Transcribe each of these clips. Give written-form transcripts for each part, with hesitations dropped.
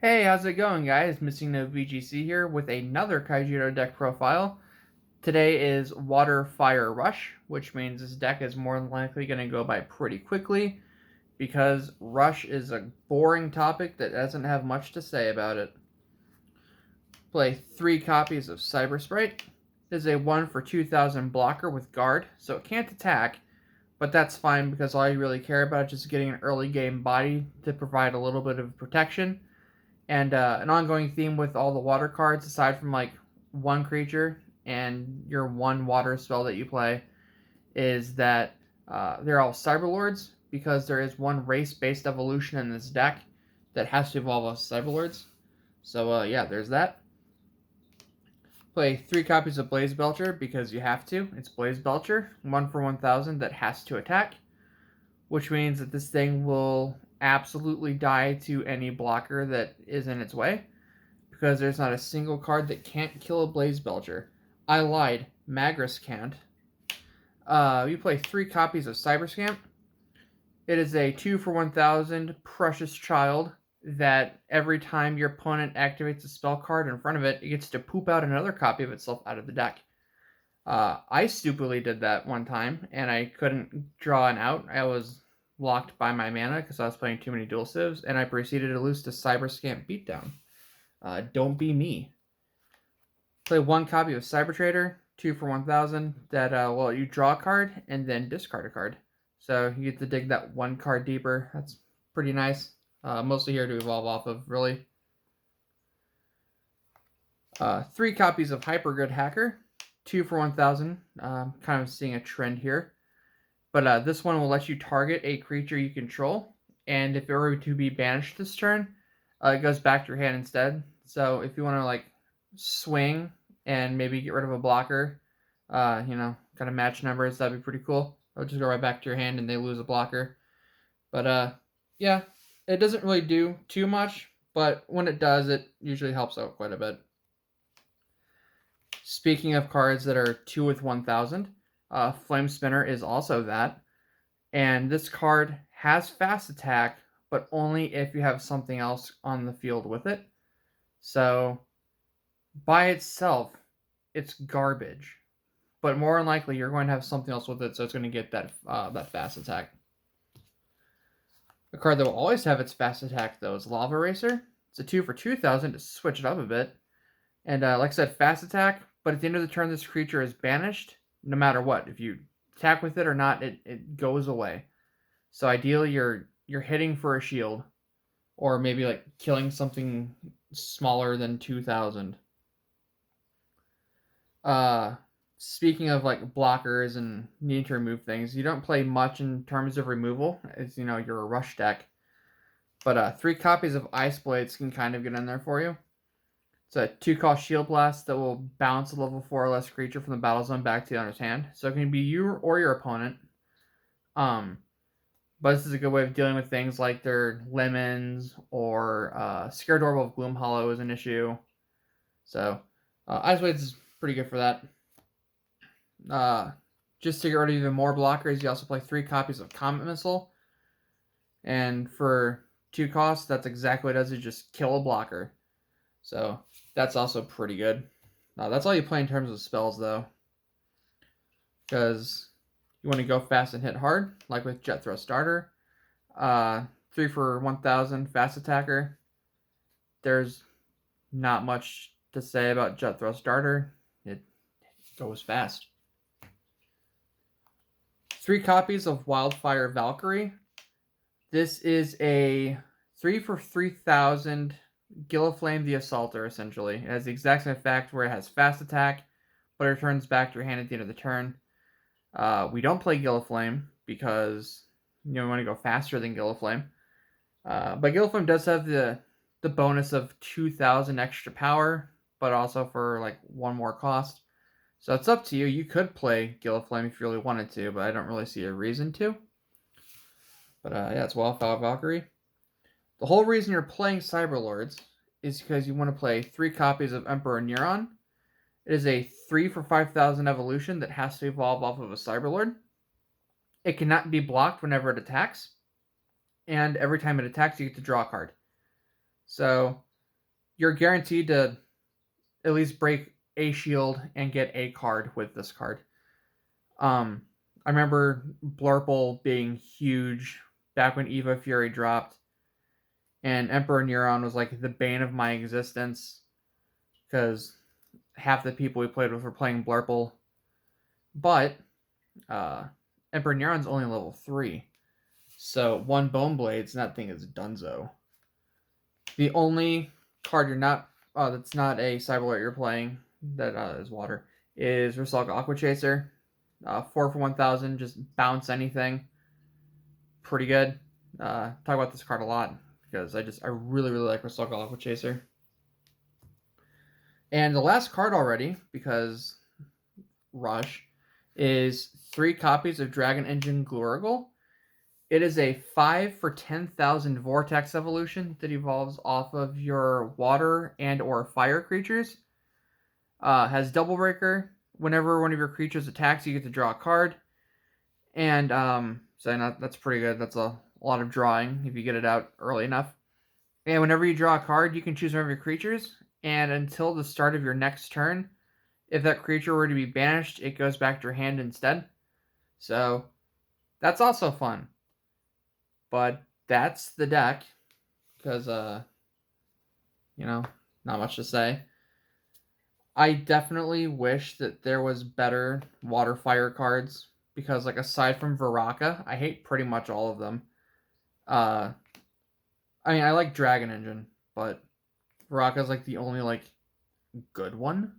Hey, how's it going, guys? MissingNoVGC here with another Kaijudo deck profile. Today is Water Fire Rush, which means this deck is more than likely going to go by pretty quickly because Rush is a boring topic that doesn't have much to say about it. Play 3 copies of Cyber Sprite. It is a 1 for 2,000 blocker with guard, so it can't attack, but that's fine because all you really care about is just getting an early game body to provide a little bit of protection. And an ongoing theme with all the water cards, aside from like one creature and your one water spell that you play, is that they're all Cyberlords because there is one race-based evolution in this deck that has to evolve as Cyberlords. So yeah, there's that. Play 3 copies of Blaze Belcher because you have to. It's Blaze Belcher, 1 for 1,000 that has to attack, which means that this thing will absolutely die to any blocker that is in its way, because there's not a single card that can't kill a Blaze Belcher. I lied. Magris can't. You play 3 copies of Cyber Scamp. It is a 2 for 1,000 Precious Child that every time your opponent activates a spell card in front of it, it gets to poop out another copy of itself out of the deck. I stupidly did that one time, and I couldn't draw an out. I was locked by my mana because I was playing too many dual civs, and I proceeded to lose to Cyber Scamp Beatdown. Don't be me. Play 1 copy of Cyber Trader, 2 for 1,000, that, you draw a card and then discard a card. So you get to dig that 1 card deeper. That's pretty nice. Mostly here to evolve off of, really. 3 copies of Hyper Good Hacker, 2 for 1,000. Kind of seeing a trend here. But this one will let you target a creature you control, and if it were to be banished this turn, it goes back to your hand instead. So if you want to like swing and maybe get rid of a blocker, kind of match numbers, that'd be pretty cool. It'll just go right back to your hand and they lose a blocker. But yeah, it doesn't really do too much, but when it does, it usually helps out quite a bit. Speaking of cards that are 2 with 1,000, Flame Spinner is also that. And this card has fast attack, but only if you have something else on the field with it. So by itself, it's garbage. But more than likely, you're going to have something else with it, so it's going to get that fast attack. A card that will always have its fast attack, though, is Lava Racer. It's a 2 for 2,000 to switch it up a bit. And like I said, fast attack, but at the end of the turn, this creature is banished, no matter what. If you attack with it or not, it goes away. So ideally, you're hitting for a shield, or maybe like killing something smaller than 2,000. Speaking of like blockers and needing to remove things, you don't play much in terms of removal, as you're a rush deck. But 3 copies of Ice Blades can kind of get in there for you. It's a 2-cost Shield Blast that will bounce a level 4 or less creature from the battle zone back to the owner's hand. So it can be you or your opponent. But this is a good way of dealing with things like their lemons, or Scared Orbital of Gloom Hollow is an issue. So Ice Blades is pretty good for that. Just to get rid of even more blockers, you also play 3 copies of Comet Missile. And for 2 costs, that's exactly what it does. You just kill a blocker. So that's also pretty good. That's all you play in terms of spells, though. Because you want to go fast and hit hard, like with Jet Thrust Starter. 3 for 1,000 fast attacker. There's not much to say about Jet Thrust Starter. It goes fast. 3 copies of Wildfire Valkyrie. This is a 3 for 3,000 Gilliflame the Assaulter, essentially. It has the exact same effect where it has fast attack, but it returns back to your hand at the end of the turn. We don't play Gilliflame because we want to go faster than Gilliflame. But Gilliflame does have the bonus of 2,000 extra power, but also for like 1 more cost. So it's up to you. You could play Gilliflame if you really wanted to, but I don't really see a reason to. But yeah, it's Wildfire Valkyrie. The whole reason you're playing Cyberlords is because you want to play 3 copies of Emperor Neuron. It is a 3 for 5,000 evolution that has to evolve off of a Cyberlord. It cannot be blocked whenever it attacks. And every time it attacks, you get to draw a card. So you're guaranteed to at least break a shield and get a card with this card. I remember Blurple being huge back when Eva Fury dropped, and Emperor Neuron was like the bane of my existence because half the people we played with were playing Blurple. But Emperor Neuron's only level 3, so 1 Bone Blades, and that thing is dunzo. The only card you're not that's not a Cyber Alert you're playing that is water is Resalga Aqua Chaser. 4 for 1,000, just bounce anything. Pretty good. Talk about this card a lot because I really like Resalga Aqua Chaser. And the last card already, because Rush, is 3 copies of Dragon Engine Gluragle. It is a 5 for 10,000 Vortex evolution that evolves off of your water and or fire creatures. Has Double Breaker. Whenever one of your creatures attacks, you get to draw a card. And so that's pretty good. That's a lot of drawing if you get it out early enough. And whenever you draw a card, you can choose one of your creatures. And until the start of your next turn, if that creature were to be banished, it goes back to your hand instead. So that's also fun. But that's the deck. Because, not much to say. I definitely wish that there was better water fire cards. Because, like, aside from Varaka, I hate pretty much all of them. I like Dragon Engine, but Varaka's, like, the only, like, good one.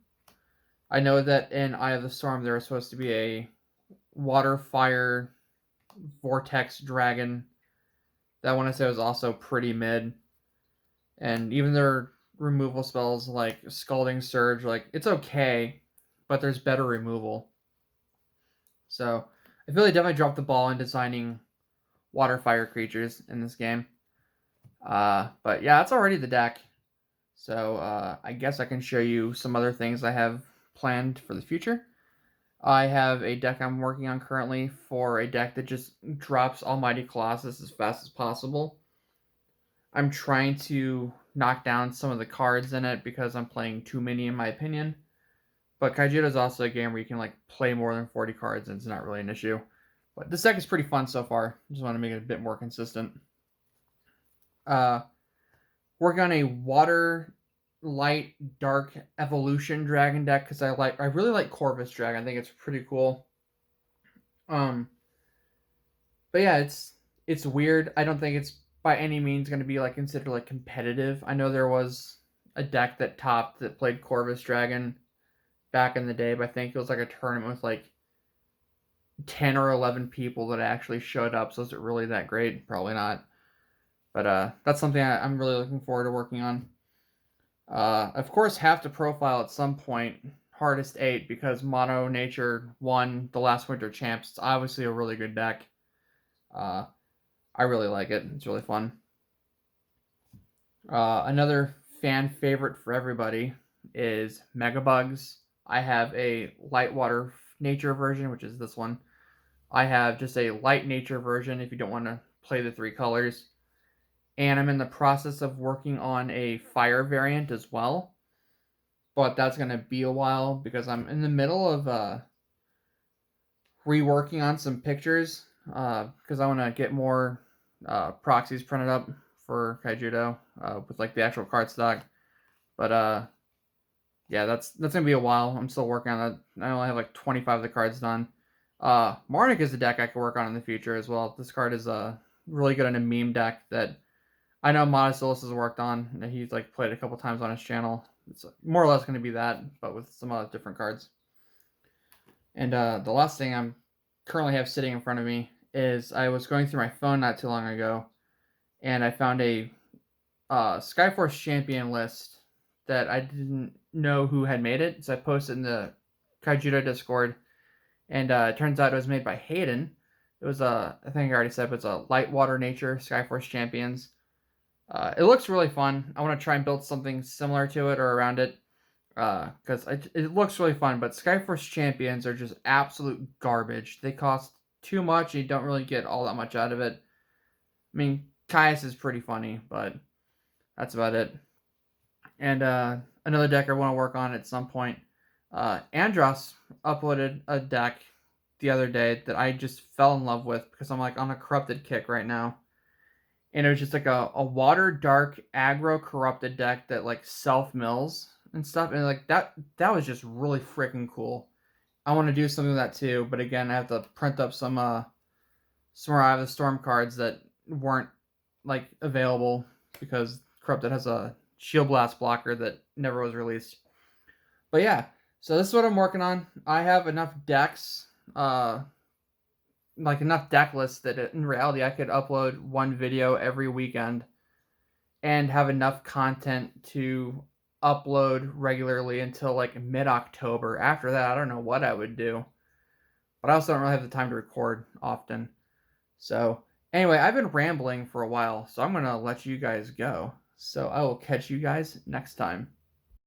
I know that in Eye of the Storm, there was supposed to be a water fire vortex dragon that I want to say was also pretty mid. And even their removal spells like Scalding Surge, like, it's okay, but there's better removal. So I feel they definitely dropped the ball in designing water fire creatures in this game. But yeah, that's already the deck. So I guess I can show you some other things I have planned for the future. I have a deck I'm working on currently for a deck that just drops Almighty Colossus as fast as possible. I'm trying to knock down some of the cards in it because I'm playing too many in my opinion. But Kaijudo is also a game where you can like play more than 40 cards and it's not really an issue. But this deck is pretty fun so far. Just want to make it a bit more consistent. Working on a water light dark evolution dragon deck because I really like Corvus Dragon. I think it's pretty cool. But yeah, it's weird. I don't think it's by any means going to be like considered like competitive. I know there was a deck that topped that played Corvus Dragon back in the day, but I think it was like a tournament with like 10 or 11 people that actually showed up. So is it really that great? Probably not. But that's something I'm really looking forward to working on. Of course, have to profile at some point Hardest 8 because Mono Nature won the last Winter Champs. It's obviously a really good deck. I really like it. It's really fun. Another fan favorite for everybody is Megabugs. I have a light water nature version, which is this one. I have just a light nature version if you don't want to play the 3 colors. And I'm in the process of working on a fire variant as well. But that's going to be a while because I'm in the middle of reworking on some pictures because I want to get more proxies printed up for Kaijudo with like the actual card stock. But yeah, that's gonna be a while. I'm still working on that. I only have like 25 of the cards done. Marnik is a deck I could work on in the future as well. This card is really good in a meme deck that I know Monosolus has worked on. And he's like played a couple times on his channel. It's more or less going to be that, but with some other different cards. And the last thing I'm currently have sitting in front of me is I was going through my phone not too long ago, and I found a Skyforce champion list that I didn't know who had made it, so I posted in the Kaijudo Discord, and it turns out it was made by Hayden. It was I think I already said, but it's a Light Water Nature Skyforce Champions. It looks really fun. I want to try and build something similar to it or around it, because it looks really fun, but Skyforce Champions are just absolute garbage. They cost too much, and you don't really get all that much out of it. I mean, Caius is pretty funny, but that's about it. And another deck I want to work on at some point. Andros uploaded a deck the other day that I just fell in love with because I'm like on a corrupted kick right now. And it was just like a water dark aggro corrupted deck that like self mills and stuff. And like that was just really freaking cool. I want to do something with that too, but again, I have to print up some more Eye of the Storm cards that weren't like available because Corrupted has a Shield Blast blocker that never was released. But yeah, so this is what I'm working on. I have enough decks, like enough deck lists that in reality I could upload one video every weekend and have enough content to upload regularly until like mid-October. After that, I don't know what I would do. But I also don't really have the time to record often. So, anyway, I've been rambling for a while, so I'm going to let you guys go. So, I will catch you guys next time.